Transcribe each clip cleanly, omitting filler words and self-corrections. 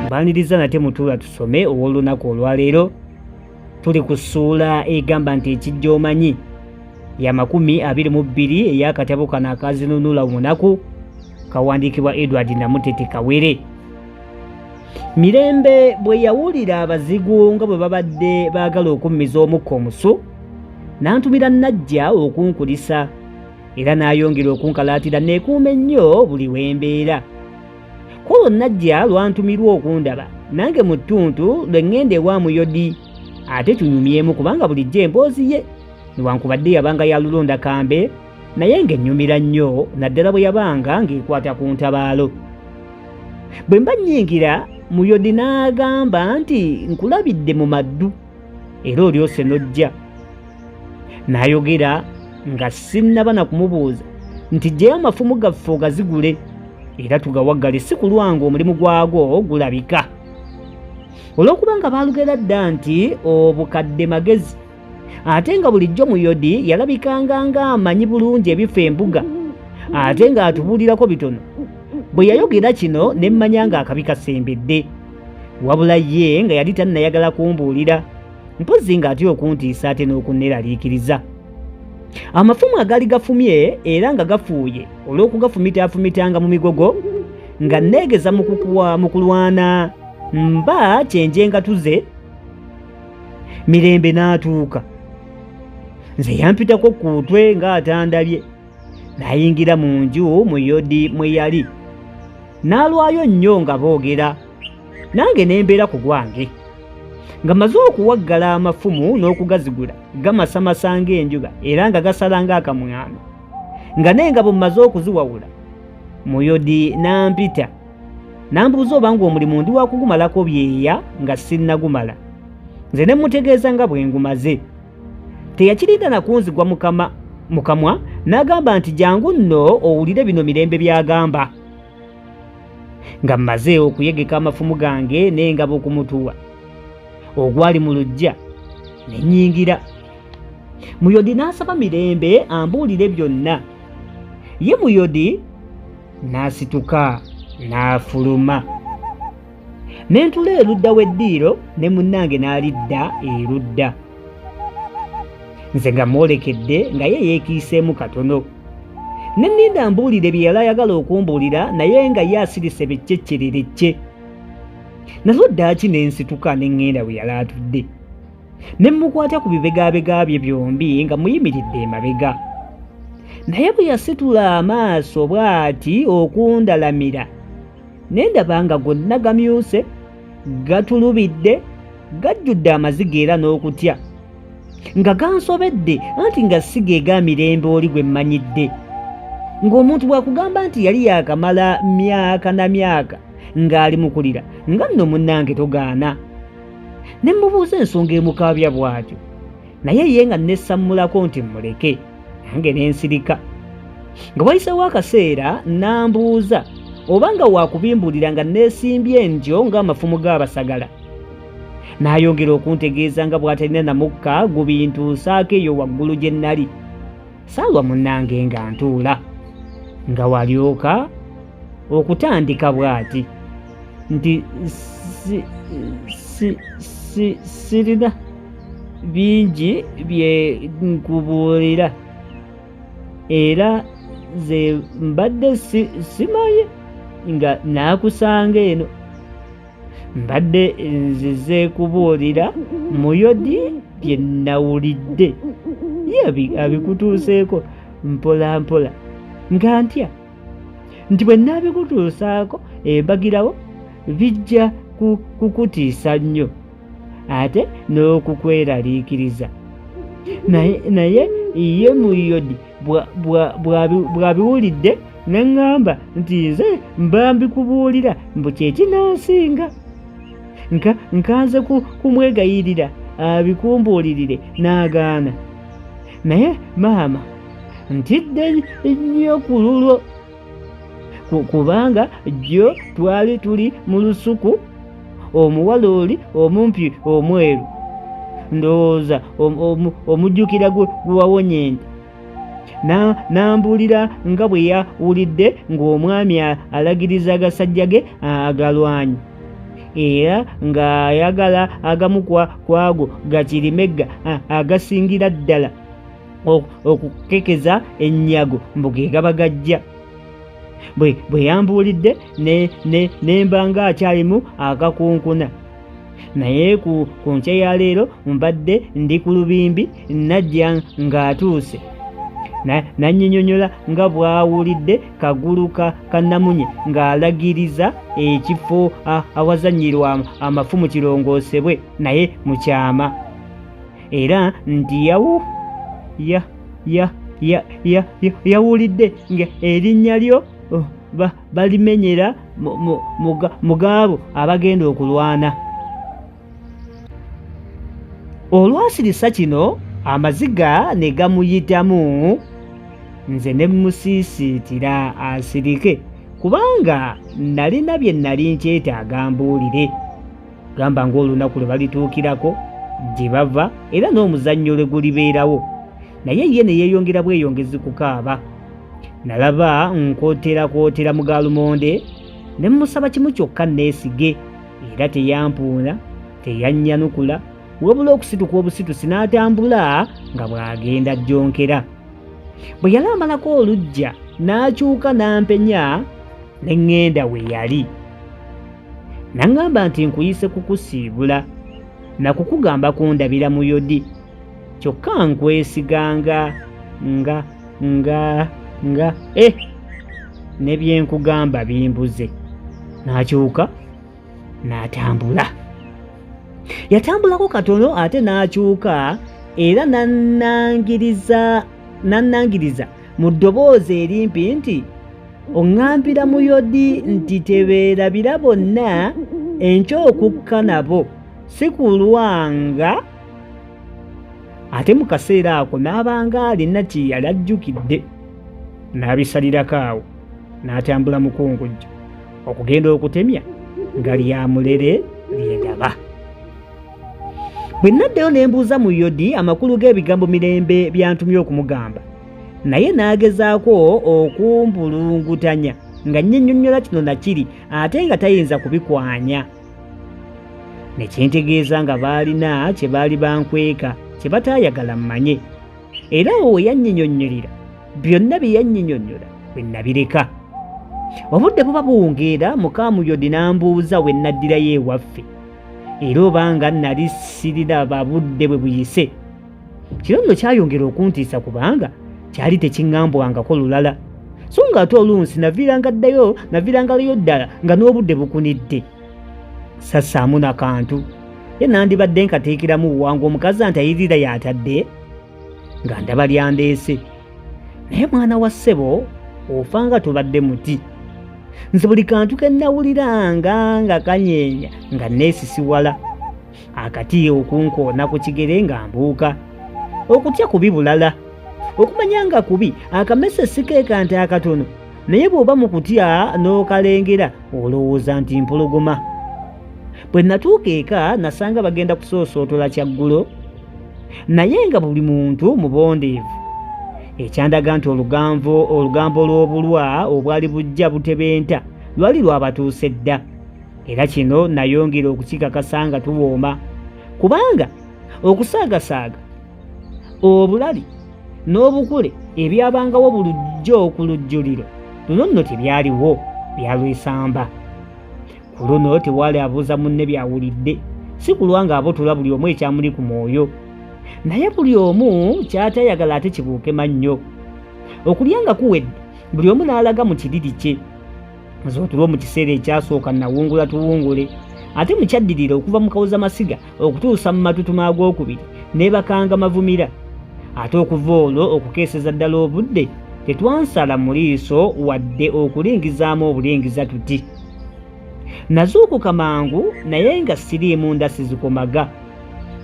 mbaniriza nate mutuula tusome ow'olunaku olwaleero. Tuli ku ssuula egamba nti ekijja omanyi ya 22 ey'akatabo kano akazinunula omunaku kawandiikibwa Edward Namutete Kawere. Mirembe bwe yawulira abazigu nga bwe babadde baagala okummiza omukka omusu, n'antumira Najja okunkulisa era n'ayongera okunkalaatira neekuuma ennyo buli wembeera. Kulo Najja lwantumirwa okundaba nange mu ttuntu lwe ŋŋenda ewa Muyodi ate tunyumyemu kubanga bulijjo emboozi ye newankubadde yabanga yalulonda kambe naye ng'ennyumira nnyo naddala bwe yabanga ng'ekwata ku ntabaalo. Bwe mba nnyingira Muyodi n'agamba nti nkulabidde mu maddu era olyose n'ojja. N'ayogera nga sinnaba na kumubuuza nti gyeyo amafumu gaffe ogazigule era tugawaggale si kulwanga omulimu gwagwo gulabika. Olw'okuba nga baalugera dda nti obukadde magezi ate nga bulijjo Muyodi yalabikanga ng'amanyi bulungi ebifo embuga ate ng'atubuulirako bitono. Bwe yayogera kino ne mmanya ng'akabi kasembedde, wabula ye nga yali tannayagala kumbuulira mpozi ng'atya okuntiisa ate n'okunneeraliikiriza. Amafumu agaali gafumye era nga gafuuye olw'okugafumitafumitanga mu migogo nga neegeza mu kulwana mba kyenjenga tuze. Mirembe n'atuuka, nze yampitako ku lutwe ng'atandabye, n'ayingira mu nju Muyodi mwe yali n'alwayo nnyo nga boogera, nange ne mbeera ku gwange nga maze okuwaggala amafumu n'okugazigula gamasamasa ng'enjuba era nga gasala ng'akamwano, nga n'engabo mmaze okuziwawula. Muyodi n'ampita n'ambuuza oba ng'omulimu ndi wa kugumalako byeya nga sinnagumala. Nze ne mutegeeza nga bwe ngumaze. Teyakirinda na kunzigwa mu kamwa n'agamba nti jangu nno owulire bino Mirembe by'agamba. Nga mmaze okuyegeka amafumu gange n'engabo okumutuwa ogwali mu luggya ne nnyingira. Muyodi n'asaba Mirembe ambuulire byonna. Ye Muyodi n'asituka n'afuluma. Ne ntula erudda w'eddiiro ne munnange n'alidda erudda. Nze nga mwolekedde nga ye yeekiiseemu katono. Ne nninda mbuulire bye yali ayagala okumbuulira naye nga ye asirise becceccererecce. Nazo ddaaki ne nsituka ne ŋŋenda bwe yali atudde. Ne mmukwata ku bibegabega bye byombi nga muyimiridde emabega. Naye bwe yasitula amaaso bw'ati okundalamira ne ndaba nga gonna gamyuse, gatulubidde, gajjudde amaziga era n'okutya, nga gansobedde anti nga si ge ga Mirembe oli gwe mmanyidde. Ng'omuntu bw'akugamba nti yali yakamala myaka na myaka ng'ali mukulira nga nno munnange togaana. Ne mmubuuza ensonga emukaabya bw'atyo naye ye nga nessammulako nti mmuleke, nange ne nsirika. Nga wayiseewo akaseera n'ambuuza oba nga waakubimbuulira nga neesimbye ntyo ng'amafumu g'abasagala. N'ayongera okuntegeeza nga bw'atalina na mukka gubintuusaako eyo waggulu gye nnali. Saalwa munnange nga ntuula. Nga walyoka okutandika bw'ati nti sirina bingi bye nkubuulira era ze mbadde simanyi nga naakusanga eno. Mbadde nzize kubuulira Muyodi bye nawulidde ye abikutuuseeko mpola mpola nga ntya nti bwe naabikutuusaako embagirawo bijja kukutiisa nnyo ate n'okukweraliikiriza. Naye ye Muyodi bw'abiwulidde ne ŋŋamba nti nze mba mbikubuulira mbu kyekinansinga. Nkanze kumwegayirira abikumbuulirire n'agaana. Naye maama ntidde nnyo ku lulwo kubanga jjo twali tuli mu lusuku omuwala oli omumpi omweru, ndowooza omujjukira gwe wawonye nti n'ambuulira nga bwe yawulidde ng'omwami alagiriza agasajja ge agalwanyi era ng'ayagala agamu kwago gakirimegga agasingira ddala okukekeza ennyago mbu ge gaba gajja. Bwe yambuulidde ne mba ng'akyalimu akakunkuna. Naye ku nkya ya leero mbadde ndi ku lubimbi, najja ng'atuuse nannyinnyonnyola nga bw'awulidde kagulu ka Namunye ng'alagiriza ekifo awazannyirwa amafu mu kirongoosebwe naye mu kyama, era nti yawulidde ng'erinnya lyo balimenyera mu gaabo abagenda okulwana. Olwasirisa kino amaziga ne gamuyitamu, nze ne musiisiitira asirike kubanga nalina bye nali nkyetaaga mbuulire. Gamba ng'olunaku lwe balituukirako gye bava era n'omuzannyo lwe gulibeerawo. Naye ye ne yeeyongera bweyongezi kukaaba. Nalaba nkooterakotera mu gaalumonde ne mmusaba kimu kyokka neesige, era teyampuuna teyannyanukula, wabula okusituka obusitusi n'atambula nga bw'agenda jjonkera. Bwe yali amalako oluggya n'akyuka n'ampenya ne ŋŋenda we yali. N'aŋŋamba nti nkuyise kukusiibula na kukugamba kundabira mu yodi, kyokka nkwesiganga nga ne bye nkugamba bimbuze. N'akyuka n'atambula. Yatambulako katono ate n'akyuka era nannangiriza mu ddoboozi erimpi nti, oŋŋambira mu yodi nti tebeerabira bonna enkya okukka nabo si kulwanga. Ate mu kaseera ako n'abanga alina kye yali ajjukidde, n'abisalirako awo n'atambula mukungujjo okugenda okutemya nga lyamulere lyendaba. Bwe naddeyo ne mbuuza mu yodi amakulu g'ebigambo Mirembe byantumye okumugamba, naye n'agezaako okumbulungutanya nga nnyinnyonnyola kino na kiri ate nga tayinza kubikwanya. Ne kyentegeeza nga baalina kye baali bankweka kye bataayagala mmanye, era we yannyinyonnyolera byonna bye yannyinyonnyola bwe nabireka. Obudde buba buwungeera, mukaamu yodi n'ambuuza we naddirayo ewaffe, era obanga nali siriraba budde bwe buyise. Kino nno kyayongera okuntiisa kubanga kyali tekiŋŋambwangako lulala, so ng'ate oluusi naviirangayo ddala nga n'obudde bukunidde. Sassaamu na kantu, ye nandibadde nkateekeramu buwangu omukazi antayirira yatadde nga ndaba lyandeese. Naye mwana wa ssebo ofa nga tobadde muti. Nze buli kantu ke nnawuliranga nga kanyeenya nga neesisiwala, akati okunkoona ku kigere nga mbuuka, okutya kubi bulala, okumanya nga kubi akamese si keekanta akatono, naye bw'oba mu kutya n'okalengera olowooza nti mpologoma. Bwe natuuka eka nasanga bagenda kusoosootola kyaggulo, naye nga buli muntu mubondeevu, ekyandaga nti olugambo lw'obulwa obwali bujja butebenta lwali lwabatuuse dda, era kino nayongera okukikakasa nga tuwooma, kubanga okusaagasaaga, obulali n'obukule ebyabangawo bulijjo ku lujjuliro luno nno tebyaliwo, byalwesamba. Ku luno tewaali abuuza munne byawulidde, si kulwa ng'abotula buli omu ekyamuli ku mwoyo, naye buli omu kyatayagala ate kibuuke mannyo. Okulya nga kuwedde, buli omu n'alaga mu kiriri kye. Nze otulo mu kiseera ekyasooka nawungula tuwungule, ate mu kyaddirira okuva mu kawuzamasiga okutuusa mu matutuma ag'okubiri neebakanga mavumira. Ate okuva olwo okukeeseza ddala obudde tetwansala mu liiso wadde okulingizaamu obulingiza tuti. Nazuukuka mangu naye nga siriimu ndasi zikomaga.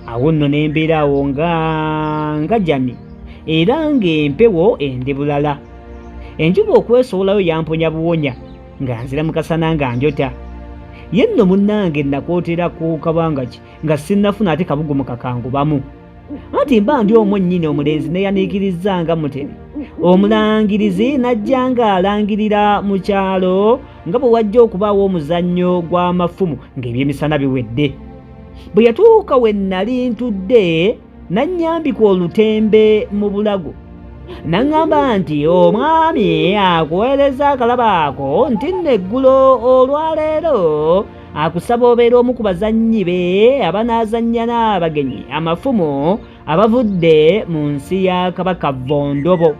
Awo nno ne mbeera awo nga jami, era ng'empewo endi bulala. Enjuba okwesowolayo yamponya buwonya nga nzira mu kasana nga njota. Ye nno munnange nakootera ku kabanga ki nga sinnafuna ate kabugumu kakangubamu. Anti mba ndi omwo nnyini omulenzi neyaniikirizza nga mutemi omulangirizi najja ng'alangirira mu kyalo nga bwe wajja okubaawo omuzannyo gw'amafumu ng'ebyemisana biwedde. Bwe yatuuka we nnali ntudde nannyambika olutembe mu bulago naŋŋamba nti omwami akuweereza akalabo ako nti nno eggulo olwaleero akusaba obeera omu ku bazannyi be abanaazannya n'abagenyi amafumu abavudde mu nsi ya Kabaka Vondobo.